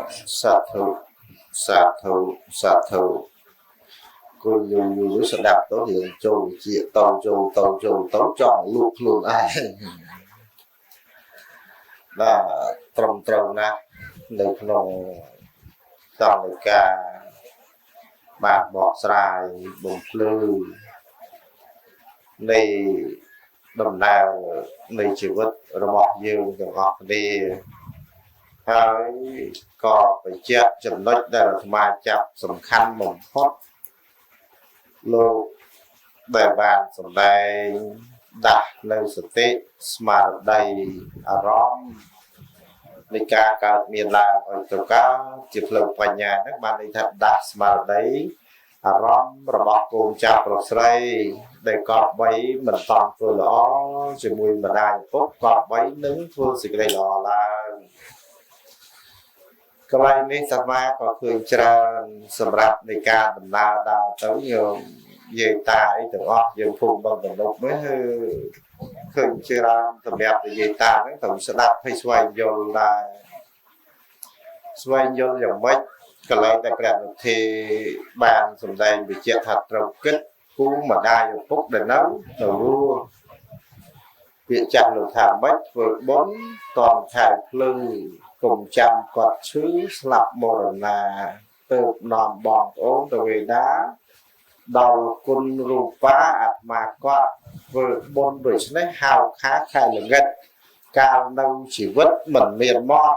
Sa thụ, sa thụ, sa thụ. Cô dù sẽ đạp tố hiện châu chia tàu châu chọn lục luôn ai là trồng nè để nông trồng để cả bạc bọt xài bùng lư này đầm nào này chịu vật rồi bọt dương rồi ngọt điហើយក៏បញ្ជាក់ចំណុចដែលអាត្មាចាប់សំខាន់បំផុតលោកដែលបានសម្ដែងដាក់នៅសតិស្មារតីអារម្មណ៍នៃការកើតមានឡើងឲ្យទៅកើតជាផ្លូវបញ្ញាហ្នឹងបានន័យថាដាក់ស្មារតីអារម្មណ៍របស់កូនចាស់ប្រុសស្រីដែលកប់បីមិនតន់ធ្វើល្អជាមួយម្ដាយឪពុកកប់បីនឹងធ្វើសេចក្តីល្អឡើងកន្លែងនេះសាមាក៏ឃើញច្រើនសម្រាប់នៃការដំណើរដើរទៅយើងនិយាយតាអីទាំងអស់យើងភូមិបងតំណុកនេះគឺឃើញច្រើនសម្រាប់និយាយតាហ្នឹងត្រូវស្ដាប់ឲ្យស្វែងយល់ដែរស្វែងយល់យ៉ាងម៉េចកន្លែងដែលព្រះនុធាបានសម្ដែងបញ្ជាក់ថាត្រូវគិតគូម្ដាយឪពុកដែលនៅរស់ពាក្យចាស់លោកថាម៉េចធ្វើបុណ្យតនខែភ្លឺកុំចាំគាត់ឈឺស្លាប់មរណាទៅនាំបងប្អូនទៅវេដាដល់គុណរូបាអាត្មាគាត់ធ្វើបុណ្យដូច្នេះហៅខាខែល្ងិតកាលនៅជីវិតមិនមានមក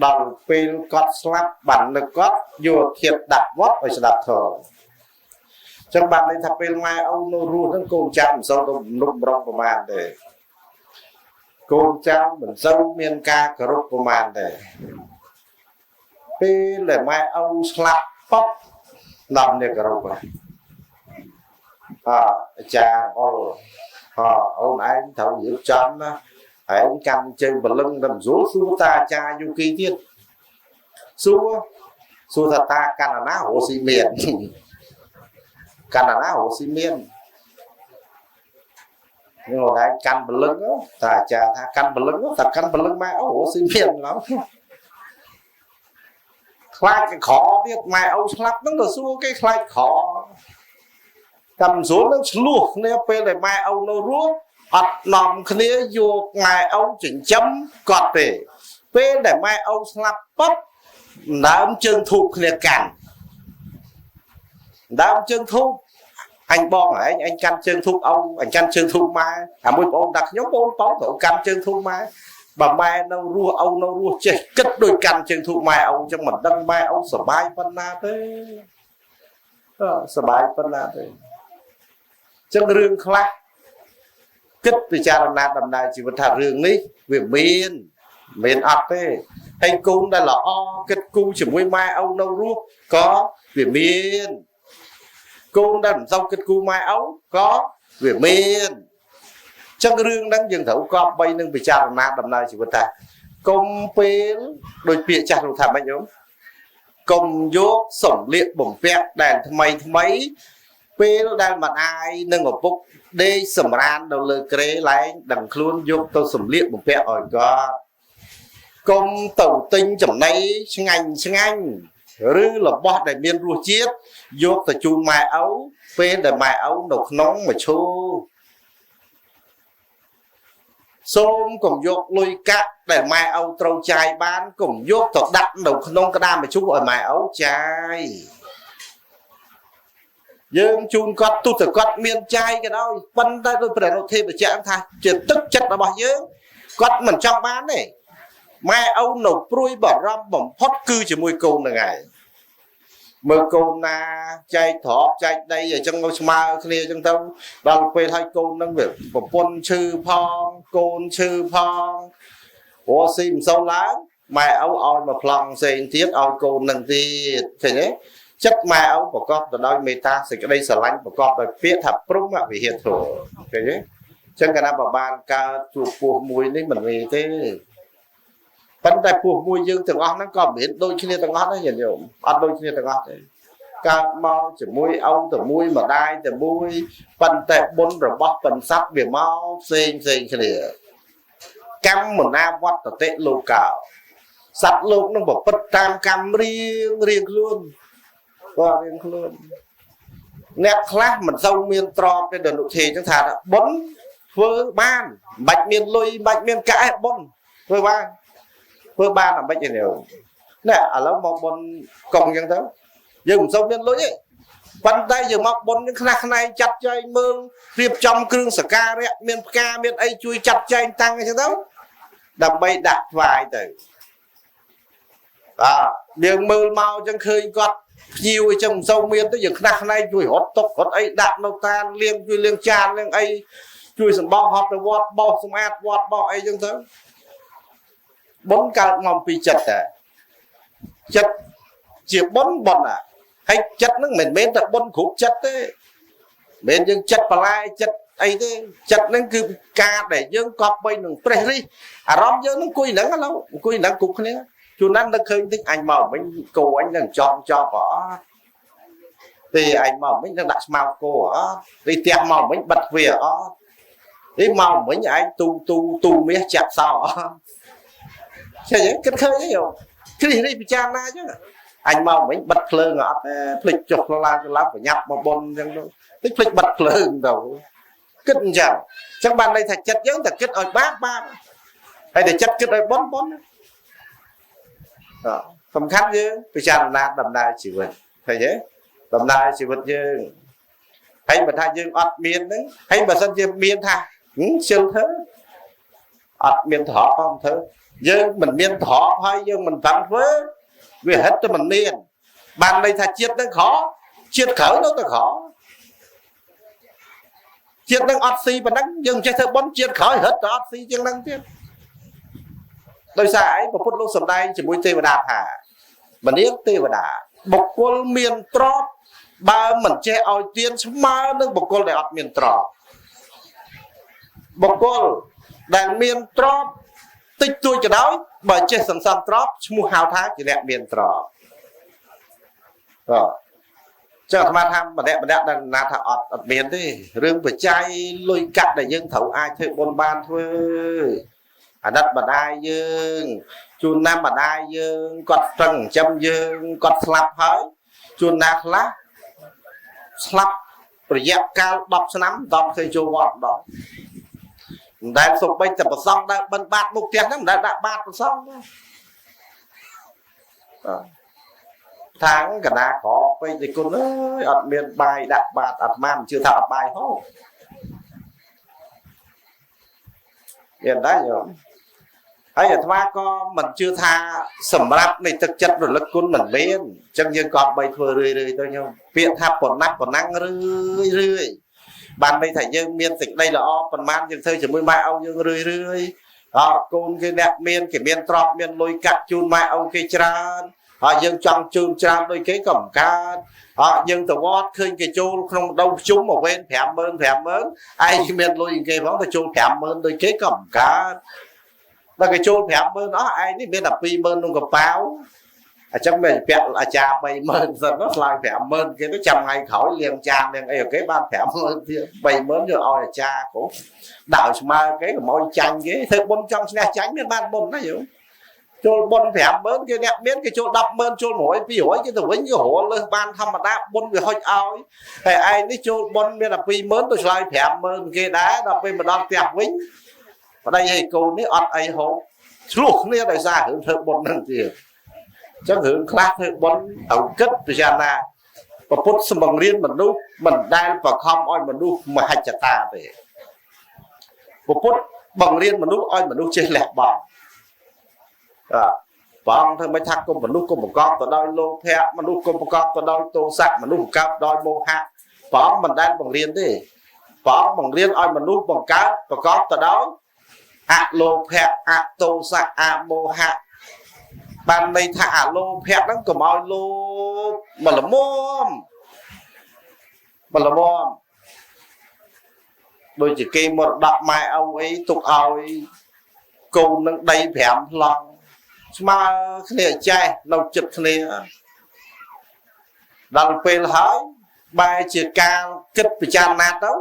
ដល់ពេលគាត់ស្លាប់បាននឹកគាត់យកធៀបដាក់វត្តឲ្យស្ដាប់ធម៌ចឹងបានន័យថាពេលម៉ែឪនៅរស់ហ្នឹងកូនចាំមិនសូវទៅនុំរងប្រមាណទេកូនចាំមិនសូវមានការគោរពប្រមាណទេពេលដែលម៉ែឪស្លាប់ប៉ុបដល់នេះគោរពហើយអាចារ្យអូនឯងត្រូវរៀបចំណាឯងកាន់ជើងបលឹងទៅស្រួលសួរតាអាចារ្យយូគីទៀតសួរថាតាកាន់ណារស់ស៊ីមានកាន់ណារស់ស៊ីមានnhưng mà đây căn bờ lưng đó ta cha tha căn bờ lưng đó ta căn bờ lưng mai ấu xin phiền lắm khai cái khó biết mai ấu slap nó là xua cái khai khó cầm xuống nó luộc nè pe để mai ấu nó ruốc ọt nòng kia vô mai ấu chỉnh chấm cọt về pe để mai ấu slap bắp đám chân thụ kia cản đám chân thụ anh bon anh căn chân thúc ông anh căn chân thúc mai mỗi ông đặt nhóm bốn bóng tổ căn chân thúc mai bà mai đâu rua ông đâu rua chết cất đôi căn chân thúc mai ông trong mình đăng mai ông sờ bài phân na thế sờ bài phân na thế chân rương khla cất từ cha làm na đầm này chỉ vật thả rương ní việc miền ắt thế anh cũng đây là o cất cu chỉ mỗi mai ông đâu rua có việc miền cô đang xong kết cú mai ấu có việc miền chân rương đang dừng thấu có bay nâng bị cha làm đầm này chỉ vật ta công pén đôi bịa cha đồ thảm anh nhóm công dốt sổng liệt bổng pẹt đèn thay mấy pén đang mặt ai nâng một phút đi sầm ran đầu lời kề lại đằng luôn dốt tôi sổng liệt bổng pẹt ở có công tàu tinh chấm này sang anh rư là bọt để miên rùa chiết vô từ chu mai ấu phê để mai ấu nấu nóng mà chô xôm cùng vô lôi cắt để mai ấu trâu chai bán cùng vô từ đặt nấu nóng cái đam mà chú ở mai ấu chai dương chun cọt tu từ cọt miên chai cái đó bắn tay tôi phải nấu thêm để chạm thay chuyện tức chất là bao nhiêu cọt mình trong bán này mai ấu nấu pruy bỏ ram bỏng hót cư chỉ mùi cồn là ngày mơ cồn na chay thọ chay đây ở trong ngôi ma kia trong tao bằng quê hai cồn đang việc một quân sư phong cồn sư phong của sim sâu láng mai ấu oi mà plong sen tiết oi cồn năng tiết thế đấy chất mai ấu của con từ đôi meta sẽ cái đây sờ lánh của con rồi biết thập prung ạ vì hiện thủ thế đấy chân cái nào bảo ban ca chụp phù mùi đấy mình vì thế vấn đề phù mùi dương từng ông nó còn biết đôi khi từng ông nó nhìn nhiều ăn đôi khi từng ông thế ca mau chỉ mùi ông từ mùi mà đai từ mùi vấn đề bốn rồi bóc phần sắp biển mau xinh cái này căng một nam vắt từ tết lô cào សត្វលោកនឹងប្រព្រឹត្តតាមកម្មរៀងខ្លួនបាទរៀងខ្លួនអ្នកខ្លះមិនសូវមានទ្រព្យទេដល់នុធីចឹងថាបុណ្យធ្វើបានមិនបាច់មានលុយមិនបាច់មានកាក់បុណ្យធ្វើបានអាមិនឯនេះណែឥឡូវមកបុណ្យកងចឹងទៅយើងមិនសូវមានលុយទេប៉ុន្តែយើងមកបុណ្យនឹងខ្លះខ្នែងចាត់ចែងមើលរៀបចំគ្រឿងសក្ការៈមានផ្កាមានអីជួយចាត់ចែងតាំងអញ្ចឹងទៅដើម្បីដាក់ថ្វាយទៅយើងមើលមកអញ្ចឹងឃើញគាត់ភ្ញៀវអញ្ចឹងមិនសូវមានទៅយើងខ្នះខ្នែងជួយរត់ទុករត់អីដាក់នៅតានលាងជួយលាងចានលាងអីជួយសម្បោហត់ទៅវត្តបោសសម្អាតវត្តបោសអីអញ្ចឹងទៅបុណ្យកើតមកពីចិត្តតែចិត្តជាបុណ្យហើយចិត្តហ្នឹងមិនមែនតែបុណ្យគ្រប់ចិត្តទេមិនមែនយើងចិត្តបន្លែចិត្តអីទេចិត្តហ្នឹងគឺការដែលយើងកប់បីនឹងប្រេះរិះអារម្មណ៍យើងហ្នឹងអង្គុយហ្នឹងឥឡូវអង្គុយហ្នឹងគ្រប់គ្នាជួនណាស់នឹកឃើញតិចអញមកវិញគោអញនឹងចប់អត់ទេអញមកវិញនឹងដាក់ស្មៅគោអត់ទេផ្ទះមកវិញបិទទ្វារអត់ទេមកវិញឯងទូមាសចាក់សោអត់ឃើញគិតឃើញទេយោគ្រីនេះពិចារណាអញ្ចឹងអញមកវិញបិទភ្លើងអត់ទេភ្លេចចុះឡើងប្រញាប់មកបុនអញ្ចឹងទៅភ្លេចបិទភ្លើងទៅគិតអញ្ចឹងបានន័យថាចិត្តយើងតែគិតឲ្យបាបហើយតែចិត្តគិតឲ្យបុនសំខាន់យើងពិចារណាដំណើរជីវិតឃើញទេដំណើរជីវិតយើងហើយបើថាយើងអត់មានហ្នឹងហើយបើសិនជាមានថាជិលធ្វើអត់មានត្រប់ផងធ្វើយើងមិនមានត្រប់ហើយយើងមិនបានធ្វើវាហិតតែមិនមានបានន័យថាជាតិហ្នឹងក្រជាតិក្រៅនៅតែក្រជាតិហ្នឹងអត់ស៊ីប៉ុណ្ណឹងយើងមិនចេះធ្វើបុណ្យជាតិក្រោយហិតតែអត់ស៊ីជាងហ្នឹងទៀតដោយសារអីព្រះពុទ្ធលោកសម្ដែងជាមួយទេវតាថាមនាងទេវតាបុគ្គលមានទ្រព្យបើមិនចេះឲ្យទានស្មើនឹងបុគ្គលដែលអត់មានទ្រព្យបុគ្គលដែលមានទ្រព្យតិចតួចក៏ដោយបើចេះសន្សំទ្រព្យឈ្មោះហៅថាជាអ្នកមានទ្រព្យចឹងអាត្មាថាម្នាក់ដែលណាថាអត់មានទេរឿងបច្ច័យលុយកាក់ដែលយើងត្រូវអាចធ្វើបុណ្យបានធ្វើអាណិតម្ដាយយើងជួនណាម្ដាយយើងគាត់ប្រឹងចិញ្ចឹមយើងគាត់ស្លាប់ហើយជួនណាខ្លះស្លាប់រយៈកាល10ឆ្នាំដល់ឃើញចូលវត្តដល់មិនដែលសុបិចតែប្រសងដើរបិណ្ឌបាតមុខផ្ទះហ្នឹងមិនដែលដាក់បាតប្រសងថាងកណាក្រពេកទេគុណអើយអត់មានបាយដាក់បាតអាត្មាមិនជឿថាអត់បាយហូបមានដែរញោមហើយអាត្មាក៏មិនជឿថាសម្រាប់នៃទឹកចិត្តរលឹកគុណមិនមានអញ្ចឹងយើងក៏បីធ្វើរឿយទៅញោមពាក្យថាប៉ុណ្ណាំរឿយបានន័យថាយើងមានសេចក្តីល្អប៉ុន្មានយើងធ្វើជាមួយម៉ែឪយើងរឿយកូនគេអ្នកមានគេមានទ្រព្យមានលុយកាក់ជូនម៉ែឪគេច្រើនហើយយើងចង់ជូនច្រើនដូចគេក៏មិនកើតហើយយើងទៅវត្តឃើញគេចូលក្នុងដៅជុំមកវេន 50000 ឯងមានលុយគេផងទៅចូល 50000 ដូចគេក៏មិនកើតដល់គេចូល 50000 អស់ឯងនេះមានតែ 20000 ក្នុងកប៉ាវអញ្ចឹងមិនពាក់អាចារ្យ 30000 សិនទៅឆ្លើយ 50000 គេទៅចាំថ្ងៃក្រោយលាងចានលាងអីអូខេបាន 50000 ទៀត 30000 យកឲ្យអាចារ្យគ្រូដាក់ឲ្យស្មើគេកុំឲ្យចាញ់គេធ្វើបុណ្យចង់ឈ្នះចាញ់មានបានបុណ្យណាយោចូលបុណ្យ 50000 គេអ្នកមានគេចូល 100,000 ចូល 100 200 គេទៅវិញគេរលលើសបានធម្មតាបុណ្យវាហុចឲ្យហើយឯងនេះចូលបុណ្យមានតែ 20000 ទៅឆ្លើយ 50000 គេដែរដល់ពេលមកដល់ផ្ទះវិញប្តីឲ្យកូននេះអត់អីហូបឆ្លោះគ្នាដោយសាររឿងធ្វើបុណ្យហ្នឹងទៀតអញ្ចឹងរឿងខ្លះធ្វើបុណ្យត្រូវគិតពិចារណាព្រះពុទ្ធសម្បង្រៀនមនុស្សមិនដែលបខំឲ្យមនុស្សមហិច្ឆតាទេព្រះពុទ្ធបង្រៀនមនុស្សឲ្យមនុស្សចេះលះបង់បងធ្វើមិនថាគុំមនុស្សគុំប្រកបទៅដោយលោភៈមនុស្សគុំប្រកបទៅដោយទោសៈមនុស្សប្រកបដោយមោហៈបងមិនដែលបង្រៀនទេបងបង្រៀនឲ្យមនុស្សបង្កើតប្រកបទៅដោយអលោភៈអទោសៈអមោហៈបានន័យថាអលោភៈហ្នឹងកុំឲ្យលោភមកល្មមដូចជាគេមរតកម៉ែឪអីទុកឲ្យកូននឹងដី5ប្លង់ស្មើគ្នាចេះនៅចិត្តគ្នាដល់ពេលហើយបែរជាការគិតពិចារណាទៅ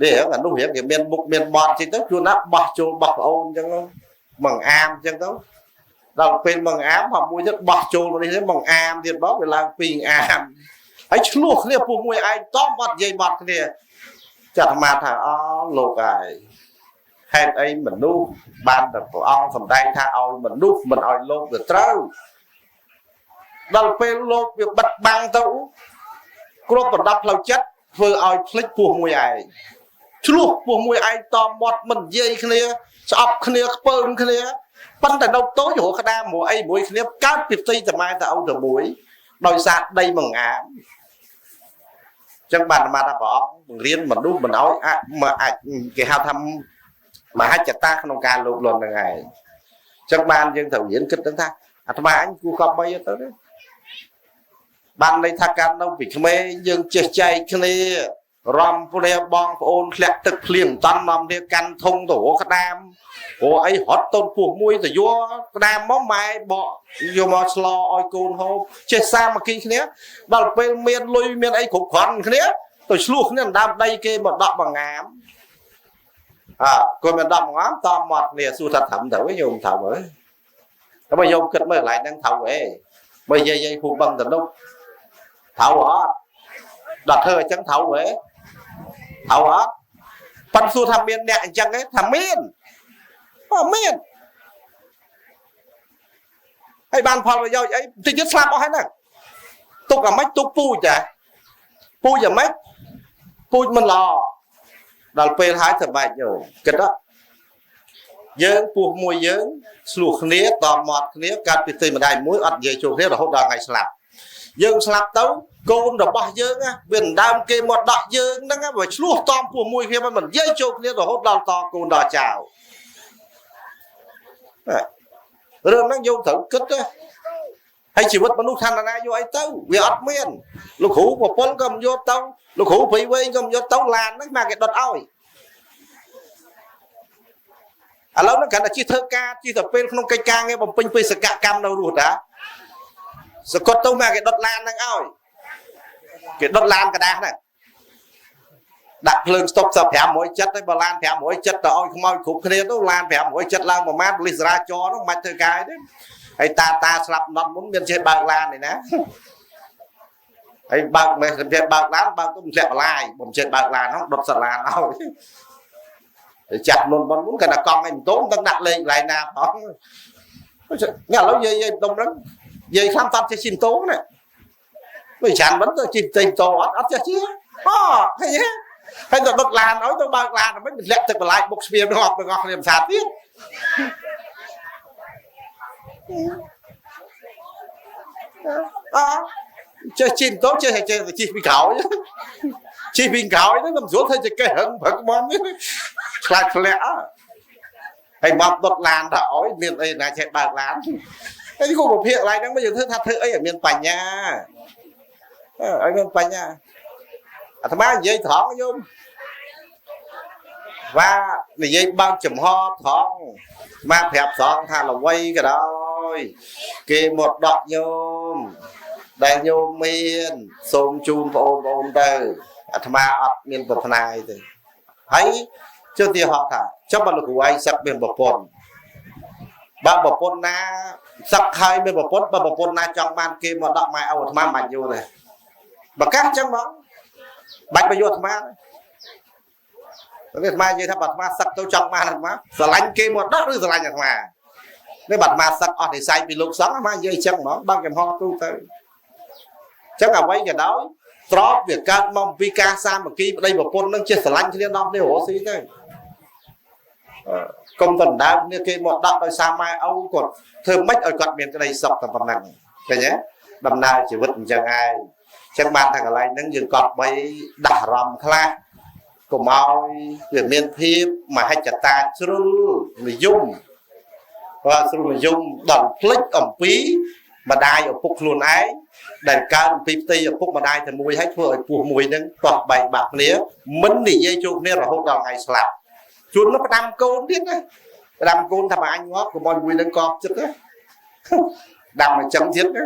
នេះអានោះរៀងគេមានមុខមានមាត់ជិះទៅជួនណាបោះចូលបោះប្អូនអញ្ចឹងមកអាមអញ្ចឹងទៅ ដល់ពេលមកអាមមកមួយទៀតបោះចូលមកនេះមកអាមទៀតបងវាឡើងពីងអាមហើយឆ្លោះគ្នាពួកមួយឯងតបអត់និយាយបត់គ្នាចាត់អាត្មាថាអូលោកហើយហេតុអីមនុស្សបានតែព្រះអង្គសម្ដែងថាឲ្យមនុស្សមិនឲ្យលោកទៅត្រូវដល់ពេលលោកវាបិទបាំងទៅគ្រប់ប្រដាប់ផ្លូវចិត្តធ្វើឲ្យភ្លេចពោះមួយឯងឆ្លោះពោះមួយឯងតមាត់មិននិយាយគ្នាស្អប់គ្នាខ្ពើមគ្នាប៉ុន្តែនៅតូចរកក្តារមួយអីមួយគ្នាកើតពីផ្ទៃតម៉ែតឪទៅមួយដោយសារដីមងាមចឹងបានអាត្មាថាព្រះអង្គបង្រៀនមនុស្សមិនឲ្យអាចគេហៅថាមហិច្ឆតាក្នុងការលោភលន់ហ្នឹងឯងចឹងបានយើងត្រូវរៀនគិតថាអាត្មាអញគួរកប់បីទៅទេបានន័យថាការនៅពីក្មេងយើងចេះចែកគ្នារំព្រះបងប្អូនធ្លាក់ទឹកភ្លៀងតន់មកគ្នាកាន់ធុងទៅរកក្តាមព្រោះអីរត់តូនពោះមួយទៅយកក្តាមមកម៉ែបកយកមកឆ្លឲ្យកូនហូបចេះសាមគ្គីគ្នាដល់ពេលមានលុយមានអីគ្រប់គ្រាន់គ្នាទៅឆ្លោះគ្នាដើមដីគេមកដកបង្ងាមគាត់មិនដកបង្ងាមតមាត់គ្នាសួរថាត្រឹមទៅញោមត្រូវហើយតែបើញោមគិតមើលកន្លែងហ្នឹងត្រូវហេបើយាយភូបឹងទៅនោះត្រូវអត់ដល់ធ្វើអញ្ចឹងត្រូវហេត្រូវអត់ប៉ុន្តែសួរថាមានអ្នកអញ្ចឹងទេថាមានមានហើយបានផលប្រយោជន៍អីតិចទៀតស្លាប់អស់ហើយហ្នឹងទុកអាម៉េចទុកពូជចាពូជអាម៉េចពូជមិនល្អដល់ពេលហើយទៅបែកញោមគិតយើងពោះមួយយើងឆ្លោះគ្នាតមាត់គ្នាកាត់ពីទីម្ដាយមួយអត់និយាយចូលគ្នារហូតដល់ថ្ងៃស្លាប់យើងស្លាប់ទៅកូនរបស់យើងវាដណ្ដើមគេមកដកយើងហ្នឹងបើឆ្លោះតពោះមួយគ្នាមិននិយាយចូលគ្នារហូតដល់តកូនដល់ចៅរឿងហ្នឹងយកត្រូវគិតទៅហើយជីវិតមនុស្សឋានណាយកអីទៅវាអត់មានលោកគ្រូប្រពន្ធក៏មិនយកទៅលោកគ្រូព្រៃវែងក៏មិនយកទៅឡានហ្នឹងមកគេដុតឲ្យឥឡូវហ្នឹងគ្រាន់តែជិះធ្វើការជិះទៅពេលក្នុងកិច្ចការងារបំពេញបេសកកម្មនៅរស់តាសកត់ទៅមកគេដុតឡានហ្នឹងឲ្យគេដុតឡានកដាស់ហ្នឹងដាក់ភ្លើងស្តុប570ទៅបើឡាន570ទៅឲ្យខ្មោចគ្រប់គ្នាទៅឡាន570ឡើងប្រមាណប៉ូលីសចរាចរណ៍ហ្នឹងមិនធ្វើការទេហើយតាស្លាប់ដុតមុនមានចេះបើកឡានទេណាហើយបើកមិនចេះបើកឡានបើកទៅមិនធ្លាក់បន្លាយបំចេះបើកឡានហ្នឹងដុតសាឡានឲ្យចាស់មុនគាត់តែកង់ឯងមិនទៅដាក់លេខកន្លែងណាផងនេះឥឡូវយាយដុំហ្នឹងយាយខ្លាំងតាត់ចេះជិះតោណាមិនចាំមិនទៅជិះតោអត់ចេះជិះឃើញទេហើយទៅដុតឡានឲ្យទៅបើកឡានមិនធ្លាក់ទឹកបន្លាយបុកស្ពាមទាំងអស់គ្នាមិនសាទៀតចេះជិះតោចេះជិះពីក្រោយជិះពីក្រោយហ្នឹងមិនស្រួលធ្វើជាកេះហឹងព្រឹកមកនេះខ្លាចធ្លាក់ហើយមកដុតឡានទៅឲ្យមានអីណាចេះបើកឡានហើយគូប្រភេទកន្លែងហ្នឹងមកយើងធ្វើអីឲ្យមានបញ្ញាឲ្យមានបញ្ញាអាត្មានិយាយត្រង់ញោមvàនិយាយបើកចំហត្រង់មកប្រាប់ត្រង់ថាល្វីក៏ដោយគេមកដកញោមដែលញោមមានសូមជូនបងប្អូនទៅអាត្មាអត់មានប្រាថ្នាទេហើយជឿទីហោថាចាំបើលោកគ្រូឯងសឹកមានប្រពន្ធបើប្រពន្ធណាសឹកហើយមានប្រពន្ធបើប្រពន្ធណាចង់បានគេមកដកម៉ែឪអាត្មាមិនបាច់យល់ទេបើកាសអញ្ចឹងហ្មងបាច់ទៅយកអាត្មាអាត្មានិយាយថាបើអាត្មាសឹកទៅចង់បានអាត្មាស្រឡាញ់គេមកដកឬស្រឡាញ់អាត្មានេះបើអាត្មាសឹកអស់និស័យពីលោកសង្ឃអាត្មានិយាយអញ្ចឹងហ្មងបើកំហទូទៅអញ្ចឹងអ្វីក៏ដោយទ្របវាកើតមកពីការសាមគ្គីប្តីប្រពន្ធនឹងចេះស្រឡាញ់គ្នាដល់គ្នារស់ស៊ីទៅកុំដណ្ដើមគ្នាគេមកដកដោយសារម៉ែឪគាត់ធ្វើម៉េចឲ្យគាត់មានក្តីសុខតែប៉ុណ្ណឹងឃើញទេដំណើរជីវិតអញ្ចឹងឯងអញ្ចឹងបានថាកន្លែងហ្នឹងយើងកត់បីដាស់អារម្មណ៍ខ្លះកុំឲ្យវាមានភាពមហិច្ឆតាជ្រុលនិយមបើជ្រុលនិយមដល់ភ្លេចអំពីម្ដាយឪពុកខ្លួនឯងដែលកើតអំពីផ្ទៃឪពុកម្ដាយតែមួយហើយធ្វើឲ្យពោះមួយហ្នឹងតោះបែកបាក់គ្នាមិននិយាយជួបគ្នារហូតដល់ថ្ងៃស្លាប់ជួននោះផ្ដាំកូនទៀតណាផ្ដាំកូនថាបើអញងាប់កុំឲ្យមួយនឹងកប់ចិត្តណាដាំអញ្ចឹងទៀតណា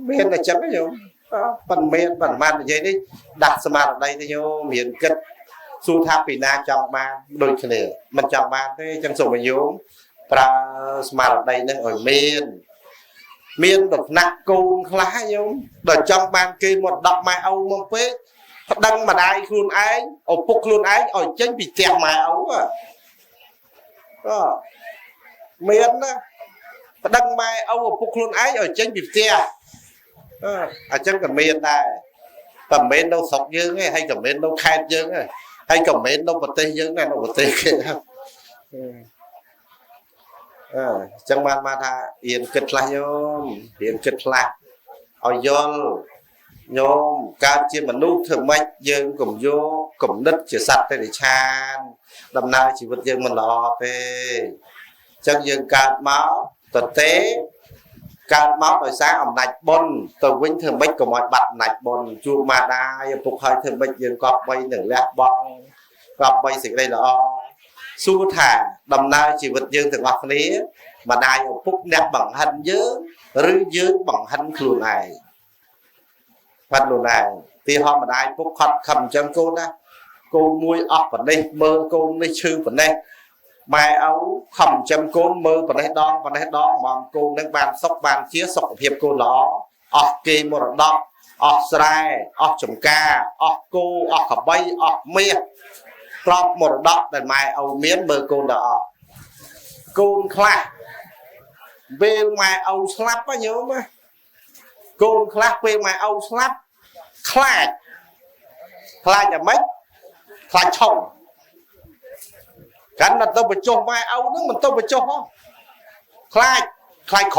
មានតែចឹងទេញោមប៉ុន្មានប៉ុន្មាននិយាយនេះដាក់ស្មារតីទៅញោមរៀនគិតសួរថាពីណាចង់បានដូចគ្នាមិនចង់បានទេអញ្ចឹងសូមញោម ប្រើស្មារតីនឹងឲ្យមានដំណាក់កូនខ្លះញោមដល់ចង់បានគេមកដកម៉ែឪមកពេកប្តឹងម្ដាយខ្លួនឯងឪពុកខ្លួនឯងឲ្យចេញពីផ្ទះម៉ែឪក៏មានណាប្តឹងម៉ែឪឪពុកខ្លួនឯងឲ្យចេញពីផ្ទះអញ្ចឹងក៏មានដែរតែមិនមែននៅស្រុកយើងទេហើយក៏មិនមែននៅខេត្តយើងទេហើយក៏មិនមែននៅប្រទេសយើងដែរនៅប្រទេសគេចឹងបានថារៀនគិតខ្លះញោមរៀនគិតខ្លះឲ្យយល់ញោមកើតជាមនុស្សធ្វើម៉េចយើងកុំយកគំនិតជាសត្វតិរិឆានដំណើរជីវិតយើងមិនល្អទេចឹងយើងកើតមកតទេកើតមកដោយសារអំណាចបុណ្យទៅវិញធ្វើម៉េចកុំឲ្យបាត់អំណាចបុណ្យជួបមាតាឪពុកហើយធ្វើម៉េចយើងកប់បីនឹងលះបង់កប់បីសេចក្តីល្អសួរថាដំណើរជីវិតយើងទាំងអស់គ្នាម្ដាយឪពុកអ្នកបង្ហិនយើងឬយើងបង្ហិនខ្លួនឯងបាត់ខ្លួនឯងទីហោម្ដាយពុកខត់ខំអញ្ចឹងកូនណាកូនមួយអស់ប្រទេសមើលកូននេះឈឺប្រទេសម៉ែឪខំចិញ្ចឹមកូនមើលប្រទេសដងមកកូននឹងបានសុខបានជាសុខភាពកូនល្អអស់គេមរតកអស់ស្រែអស់ចំការអស់គោអស់ក្របីអស់មាសទ្រព្យមរតកដែលម៉ែឪមានមើលកូនដល់អស់កូនខ្លះពេលម៉ែឪស្លាប់ញោមកូនខ្លះពេលម៉ែឪស្លាប់ខ្លាចយ៉ាងម៉េចខ្លាចឆុងកាន់តែទៅបញ្ចុះម៉ែឪហ្នឹងមិនទៅបញ្ចុះហ៎ខ្លាចខ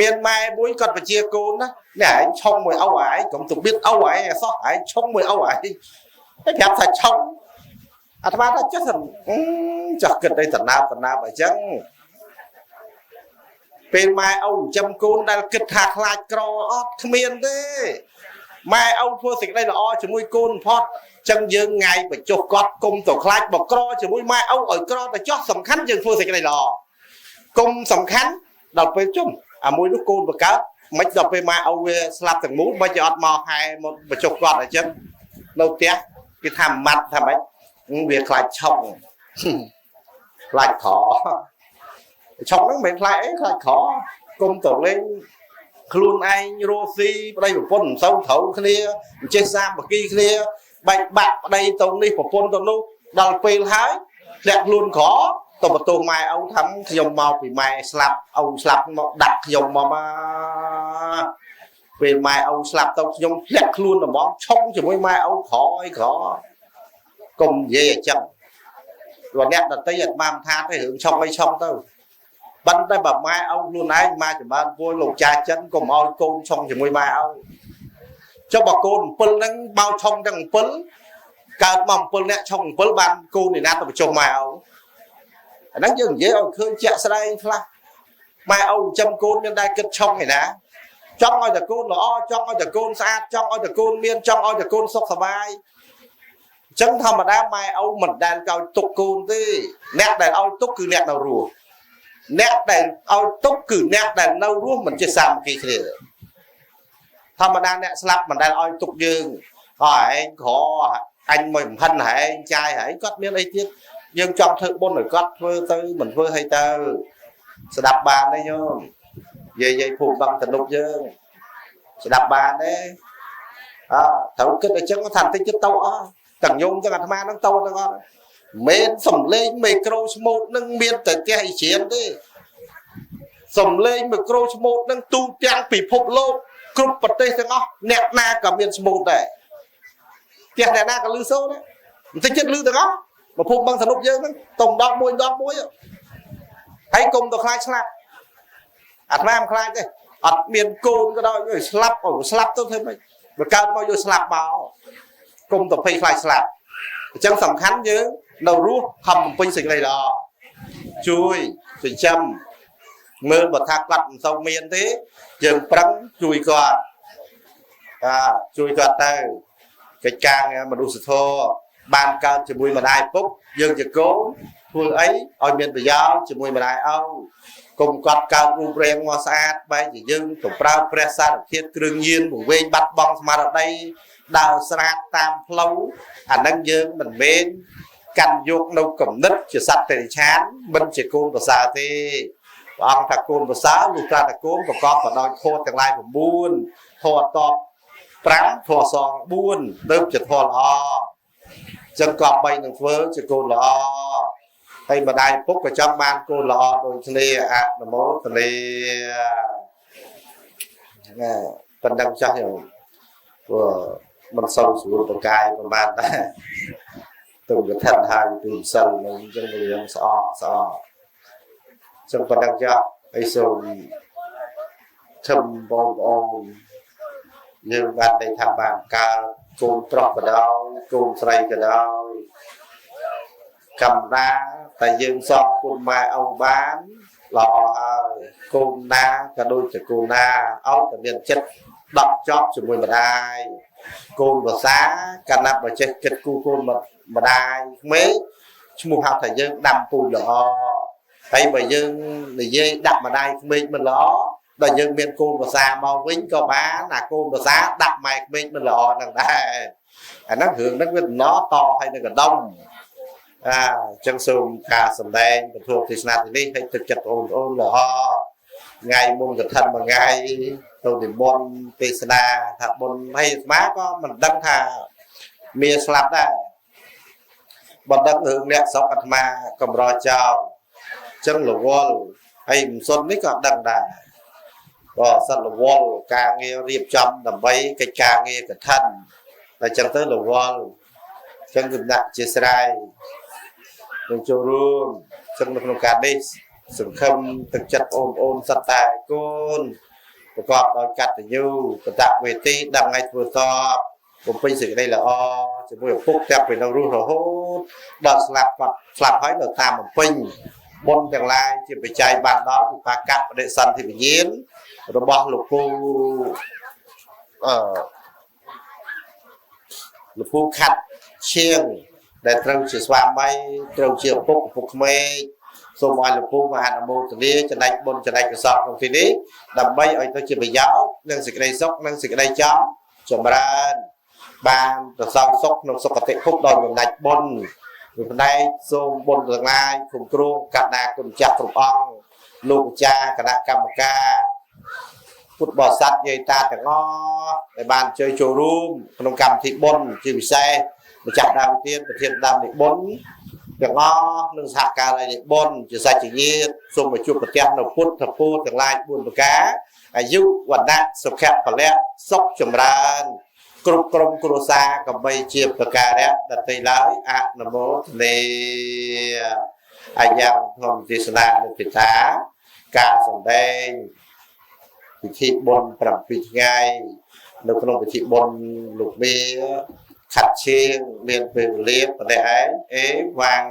មានម៉ែមួយគាត់បញ្ជាកូនណានេះឯងឆុងមួយឪឯងកុំទៅបៀតឪឯងអសោះឯងឆុងមួយឪឯងតែប្រាប់ថាឆុងអាត្មាថាចេះចាស់គិតឲ្យតណាបអញ្ចឹងពេលម៉ែឪចិញ្ចឹមកូនដែលគិតថាខ្លាចក្រអត់គ្មានទេម៉ែឪធ្វើសេចក្តីល្អជាមួយកូនផុតចឹងយើងថ្ងៃបញ្ចុះគាត់គុំទៅខ្លាចបក្រជាមួយម៉ែឪឲ្យក្រទៅចោះសំខាន់យើងធ្វើសេចក្តីល្អគុំសំខាន់ដល់ពេលជុំអាមួយនោះកូនបង្កើតមិនដល់ពេលម៉ែឪវាស្លាប់ទាំងមូលមិនអត់មកហែមកបញ្ចុះគាត់អញ្ចឹងនៅផ្ទះគេថាម៉ាត់ថាម៉េចវាខ្លាចឆុងខ្លាចខឆុងហ្នឹងមិនខ្លាចអីខ្លាចខគុំទៅលេងខ្លួនឯងរស់ស៊ីប្តីប្រពន្ធមិនសូវត្រូវគ្នាមិនចេះសាមគ្គីគ្នាបែកបាក់ប្តីទៅនេះប្រពន្ធទៅនោះដល់ពេលហើយធ្លាក់ខ្លួនក្រទៅបន្ទោសម៉ែឪថាខ្ញុំមកពីម៉ែស្លាប់ឪស្លាប់មកដាក់ខ្ញុំមកពេលម៉ែឪស្លាប់ទៅខ្ញុំធ្លាក់ខ្លួនហ្មងឆុងជាមួយម៉ែឪក្រអីក្រកុំនិយាយអញ្ចឹងព្រោះអ្នកដតីអត់បានថាទេរឿងឆុងអីឆុងទៅបិណ្ឌតែបើម៉ែឪខ្លួនឯងមកចម្រើនពួយលោកចាចិនកុំឲ្យកូនឆុងជាមួយម៉ែឪចុះបើកូន7ហ្នឹងបោឆុងទាំង7កើតមក7អ្នកឆុង7បានកូននេះណាទៅបញ្ចុះម៉ែឪអាហ្នឹងយើងនិយាយឲ្យឃើញជាក់ស្ដែងខ្លះម៉ែឪចិញ្ចឹមកូនមានតែគិតឆុងឯណាចង់ឲ្យតែកូនល្អចង់ឲ្យតែកូនស្អាតចង់ឲ្យតែកូនមានចង់ឲ្យតែកូនសុខសប្បាយអញ្ចឹងធម្មតាម៉ែឪមិនដែលឲ្យទុកកូនទេអ្នកដែលឲ្យទុកគឺអ្នកនៅរស់អ្នកដែលឲ្យទុកគឺអ្នកដែលនៅរស់មិនជាសាមគ្គីគ្នាធម្មតាអ្នកស្លាប់មិនដែលឲ្យទុកយើងហើយឯងក្រអញមួយបំផិនហើយឯងចាយហើយគាត់មានអីទៀតយើងចង់ធ្វើបុណ្យឲ្យគាត់ធ្វើទៅមិនធ្វើឲ្យទៅស្ដាប់បានទេញោមយាយភូមិបឹងតនុកយើងស្ដាប់បានទេត្រូវគិតអញ្ចឹងថាបន្តិចទៀតទៅអស់ទាំងញោមទាំងអាត្មាហ្នឹងទៅទាំងអស់មិនសំលេងមីក្រូស្មូតនឹងមានតែផ្ទះអ៊ីច្រៀនទេសំលេងមីក្រូស្មូតនឹងទូទាំងពិភពលោកគ្រប់ប្រទេសទាំងអស់អ្នកណាក៏មានស្មូតដែរផ្ទះអ្នកណាក៏លឺសូរដែរបន្តិចទៀតលឺទាំងអស់មកភូមិបឹងសនុកយើងហ្នឹងតុងដកមួយហើយកុំទៅខ្លាចស្លាប់អាត្មាមិនខ្លាចទេអត់មានកូនក៏ដោយស្លាប់ទៅធ្វើម៉េចបើកើតមកយកស្លាប់មកកុំទៅភ័យខ្លាចស្លាប់អញ្ចឹងសំខាន់យើងនៅរស់ខំបំពេញសេចក្តីល្អជួយចិញ្ចឹមមើលបើថាគាត់មិនសូវមានទេយើងប្រឹងជួយគាត់ជួយគាត់ទៅកិច្ចការមនុស្សធម៌បានកើតជាមួយម្ដាយពុកយើងជាកូនធ្វើអីឲ្យមានប្រយោជន៍ជាមួយម្ដាយឪកុំគាត់កើតរូបរាងមកស្អាតបែរជាយើងទៅប្រើព្រះសារធាតុគ្រឿងញៀនពង្វេងបាត់បង់ស្មារតីដើរស្រាតតាមផ្លូវអានឹងយើងមិនមែន កាន់យកនៅគំនិតជាសត្វតិរិឆានមិនជាគូនប្រសើរទេព្រះអង្គថាគូនប្រសើរលុះត្រាតែគូនប្រកបទៅដោយធម៌ទាំងឡាយ9ធម៌តប5ធម៌សង4ទើបជាធម៌ល្អចឹងក៏បីនឹងធ្វើជាគូនល្អហើយម្ដាយពុកក៏ចង់បានគូនល្អដូចគ្នាអនុមោទនាណាប៉ុណ្ណឹងចាស់ខ្ញុំព្រោះមិនសូវស្រួលប្រកាយប្រហែលដែរទៅកថាហើយពីម្សិលនឹងអញ្ចឹងរឿងស្អកចឹងប៉ុណ្ណឹងចាស់អីសូមធំបងប្អូនយើងបានได้ថាបានការគូនប្រុសក៏ដោយគូនស្រីក៏ដោយកម្មាតែយើងសពគុណម៉ែអង្គបានល្អហើយគូនណាក៏ដូចជាគូនណាឲ្យតែមានចិត្តដកចប់ជាមួយម្ដាយគូនភាសាកាលណាបើចេះគិតគូគូនម្ដាយក្មេងឈ្មោះហៅថាយើងដាំពូជល្អហើយបើយើងនិយាយដាក់ម្ដាយក្មេងមិនល្អដល់យើងមានគូនភាសាមកវិញក៏បានអាគូនភាសាដាក់ម៉ែក្មេងមិនល្អហ្នឹងដែរអាហ្នឹងរឿងហ្នឹងវាដំណតហើយនឹងកដុំចឹងសូមការសម្ដែងពធទេសនាទីនេះឲ្យទឹកចិត្តបងប្អូនល្អថ្ងៃមុនកឋិនមួយថ្ងៃទៅនិមន្តទេសនាថាបុណ្យហើយស្មាក៏មិនដឹងថាមានស្លាប់ដែរបើដឹងរឿងអ្នកស្រុកអាត្មាកម្រចោលចឹងរវល់ហើយមិនសុននេះក៏ដឹងដែរក៏សិនរវល់ការងាររៀបចំដើម្បីកិច្ចការងារកឋិនតែចឹងទៅរវល់ចឹងគឺដាក់ជាស្រ័យនឹងចូលរួមចឹងនៅក្នុងការនេះសង្ឃឹមទឹកចិត្តបងប្អូនសត្វតែកូនប្រកបដោយកតញ្ញូបតវេទីដឹងឲ្យធ្វើតបបំពេញសេចក្តីល្អជាមួយឪពុកចាប់ពីនៅរស់រហូតដល់ស្លាប់គាត់ស្លាប់ហើយនៅតាមបំពេញបុណ្យទាំងឡាយជាបច្ច័យបានដល់វិបាកៈបដិសន្ធិវិញ្ញាណរបស់លោកពូលោកពូខាត់ឈៀងដែលត្រូវជាស្វាមីត្រូវជាឪពុកក្មេងសូមឲ្យលោកពូមកអនុមោទនាចំណែកបុណ្យចំណែកកុសលក្នុងទីនេះដើម្បីឲ្យទៅជាប្រយោជន៍និងសេចក្តីសុខនិងសេចក្តីចំចម្រើនបានប្រសើរសុខក្នុងសុគតិភពដោយចំណែកបុណ្យពីផ្នែកសូមបុណ្យទាំងឡាយគុំគ្រងកណ្ដាគុណចាស់គ្រប់អង្គលោកអាចារ្យគណៈកម្មការពុទ្ធបរិស័ទយាយតាទាំងអស់ដែលបានជួយចូលរួមក្នុងកម្មវិធីបុណ្យជាពិសេសម្ចាស់ដើមទានប្រធានដើមនិបុណ្យទាំងអស់និងសហការីនិបុណ្យជាសច្ចញាតិសូមជួបប្រទះនៅពុទ្ធពរទាំងឡាយ4ប្រការអាយុវណ្ណៈសុខៈពលៈសុខចម្រើនគ្រប់ក្រុមគ្រួសារកំបីជាប្រការៈដតីឡើយអនុមោទនាអាយ៉ាងធម្មទេសនានុពិតាការសម្ដែងពិធីបុណ្យ7ថ្ងៃនៅក្នុងពិធីបុណ្យលោកមេខាត់ឈៀងមានពេលវេលាប៉ុណ្ណេះឯងអេវ៉ាំង